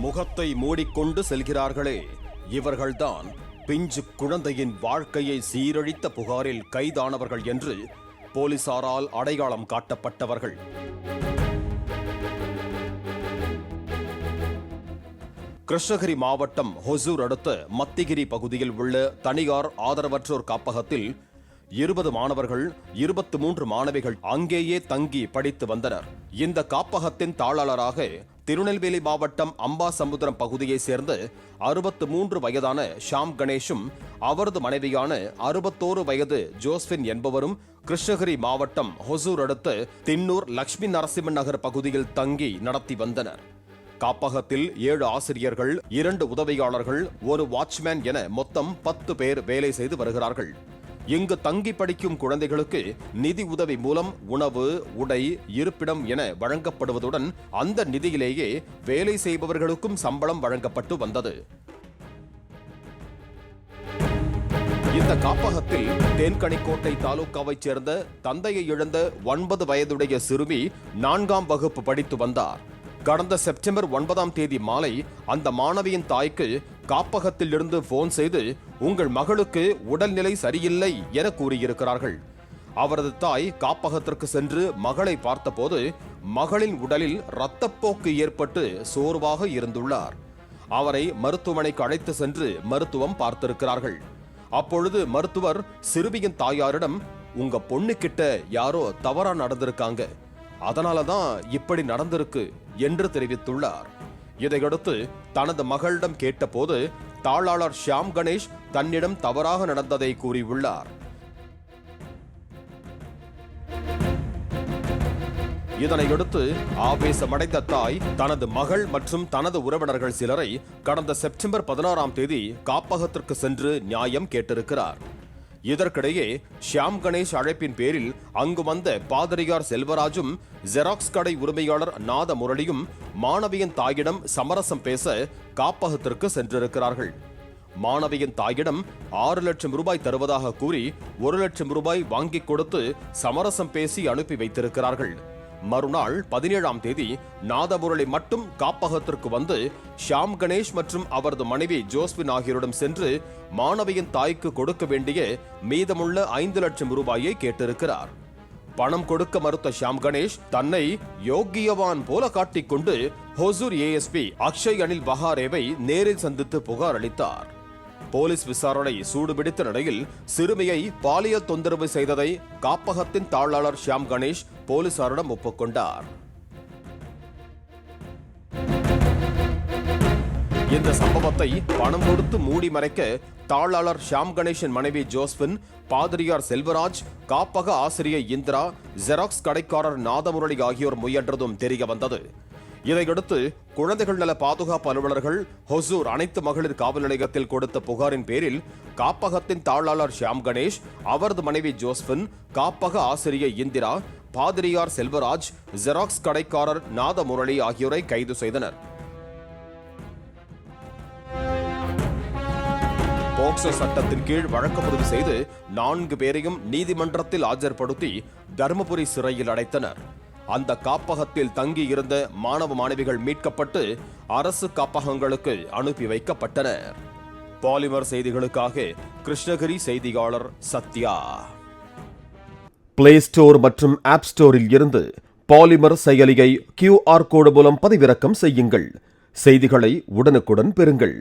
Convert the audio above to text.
முகத்தை மூடிக்கொண்டு செல்கிறார்களே, இவர்கள்தான் பிஞ்சு குழந்தையின் வாழ்க்கையை சீரழித்த புகாரில் கைதானவர்கள் என்று போலீசாரால் அடையாளம் காட்டப்பட்டவர்கள். கிருஷ்ணகிரி மாவட்டம் ஹொசூர் அடுத்த மத்திகிரி பகுதியில் உள்ள தனியார் ஆதரவற்றோர் காப்பகத்தில் 20 மாணவர்கள் 23 மாணவிகள் அங்கேயே தங்கி படித்து வந்தனர். இந்த காப்பகத்தின் தாளாளராக திருநெல்வேலி மாவட்டம் அம்பாசமுத்திரம் பகுதியைச் சேர்ந்த 63 வயதான ஷாம் கணேஷும் அவரது மனைவியான 61 வயது ஜோஸ்பின் என்பவரும் கிருஷ்ணகிரி மாவட்டம் ஹொசூர் அடுத்த தின்னூர் லட்சுமி நரசிம்மன் நகர் பகுதியில் தங்கி நடத்தி வந்தனர். காப்பகத்தில் 7 ஆசிரியர்கள், 2 உதவியாளர்கள், 1 வாட்ச்மேன் என மொத்தம் 10 பேர் வேலை செய்து வருகிறார்கள். இங்கு தங்கி படிக்கும் குழந்தைகளுக்கு நிதி உதவி மூலம் உணவு, உடை, இருப்பிடம் என வழங்கப்படுவதுடன் அந்த நிதியிலேயே வேலை செய்பவர்களுக்கும் சம்பளம் வழங்கப்பட்டு வந்தது. இந்த காப்பகத்தில் தேன்கனிக்கோட்டை தாலுகாவைச் சேர்ந்த தந்தையை இழந்த 9 வயதுடைய சிறுமி 4ஆம் வகுப்பு படித்து வந்தார். கடந்த செப்டம்பர் 9ஆம் தேதி மாலை அந்த மாணவியின் தாய்க்கு காப்பகத்தில் இருந்து போன் செய்து உங்கள் மகளுக்கு உடல்நிலை சரியில்லை என கூறியிருக்கிறார்கள். அவரது தாய் காப்பகத்திற்கு சென்று மகளை பார்த்தபோது மகளின் உடலில் இரத்தப்போக்கு ஏற்பட்டு சோர்வாக இருந்துள்ளார். அவரை மருத்துவமனைக்கு அழைத்து சென்று மருத்துவம் பார்த்திருக்கிறார்கள். அப்பொழுது மருத்துவர் சிறுமியின் தாயாரிடம் உங்க பொண்ணு கிட்ட யாரோ தவறா நடந்திருக்காங்க, அதனாலதான் இப்படி நடந்திருக்கு என்று தெரிவித்துள்ளார். இதையடுத்து தனது மகளிடம் கேட்டபோது தாளாளர் ஷாம் கணேஷ் தன்னிடம் தவறாக நடந்ததை கூறியுள்ளார். இதனையடுத்து ஆவேசமடைந்த தாய் தனது மகள் மற்றும் தனது உறவினர்கள் சிலரை கடந்த செப்டம்பர் 16ஆம் தேதி காப்பகத்திற்கு சென்று நியாயம் கேட்டிருக்கிறார். இதற்கிடையே ஷாம் கணேஷ் அழைப்பின் பேரில் அங்கு வந்த பாதிரியார் செல்வராஜும் ஜெராக்ஸ் கடை உரிமையாளர் நாத முரளியும் மாணவியின் தாயிடம் சமரசம் பேச காப்பகத்திற்கு சென்றிருக்கிறார்கள். மாணவியின் தாயிடம் 6 லட்சம் ரூபாய் தருவதாக கூறி 1 லட்சம் ரூபாய் வாங்கிக் கொடுத்து சமரசம் பேசி அனுப்பி வைத்திருக்கிறார்கள். மறுநாள் 17ஆம் தேதி நாதமுரளி மட்டும் காப்பகத்திற்கு வந்து ஷாம் கணேஷ் மற்றும் அவரது மனைவி ஜோஸ்பின் ஆகியோரிடம் சென்று மாணவியின் தாய்க்கு கொடுக்க வேண்டிய மீதமுள்ள 5 லட்சம் ரூபாயை கேட்டிருக்கிறார். பணம் கொடுக்க மறுத்த ஷாம் கணேஷ் தன்னை யோகியவான் போல காட்டிக்கொண்டு ஹொசூர் ஏஎஸ்பி அக்ஷய் அனில் பஹாரேவை நேரில் சந்தித்து புகார் அளித்தார். போலீஸ் விசாரணை சூடுபிடித்த நிலையில் சிறுமியை பாலியல் தொந்தரவு செய்ததை காப்பகத்தின் தாளாளர் ஷாம் கணேஷ் போலீசாரிடம் ஒப்புக்கொண்டார். இந்த சம்பவத்தை பணம் கொடுத்து மூடி மறைக்க தாளாளர் ஷாம் கணேஷின் மனைவி ஜோஸ்பின், பாதிரியார் செல்வராஜ், காப்பக ஆசிரியை இந்திரா, ஜெராக்ஸ் கடைக்காரர் நாதமுரளி ஆகியோர் முயன்றதும் தெரிய வந்தது. இதையடுத்து குழந்தைகள் நல பாதுகாப்பு அலுவலர்கள் ஹொசூர் அனைத்து மகளிர் காவல் நிலையத்தில் கொடுத்த புகாரின் பேரில் காப்பகத்தின் தாளாளர் ஷாம் கணேஷ், அவரது மனைவி ஜோஸ்பின், காப்பக ஆசிரியை இந்திரா, பாதிரியார் செல்வராஜ், ஜெராக்ஸ் கடைக்காரர் நாதமுரளி ஆகியோரை கைது செய்தனர். போக்சோ சட்டத்தின் கீழ் வழக்கு பதிவு செய்து 4 பேரையும் நீதிமன்றத்தில் ஆஜர்படுத்தி தருமபுரி சிறையில் அடைத்தனர். அந்த காப்பகத்தில் தங்கி இருந்த மாணவ மாணவிகள் மீட்கப்பட்டு அரசு காப்பகங்களுக்கு அனுப்பி வைக்கப்பட்டனர். பாலிமர் செய்திகளுக்காக கிருஷ்ணகிரி செய்தியாளர் சத்யா. பிளே ஸ்டோர் மற்றும் ஆப் ஸ்டோரில் இருந்து பாலிமர் செயலியை QR கோடு மூலம் பதிவிறக்கம் செய்யுங்கள். செய்திகளை உடனுக்குடன் பெறுங்கள்.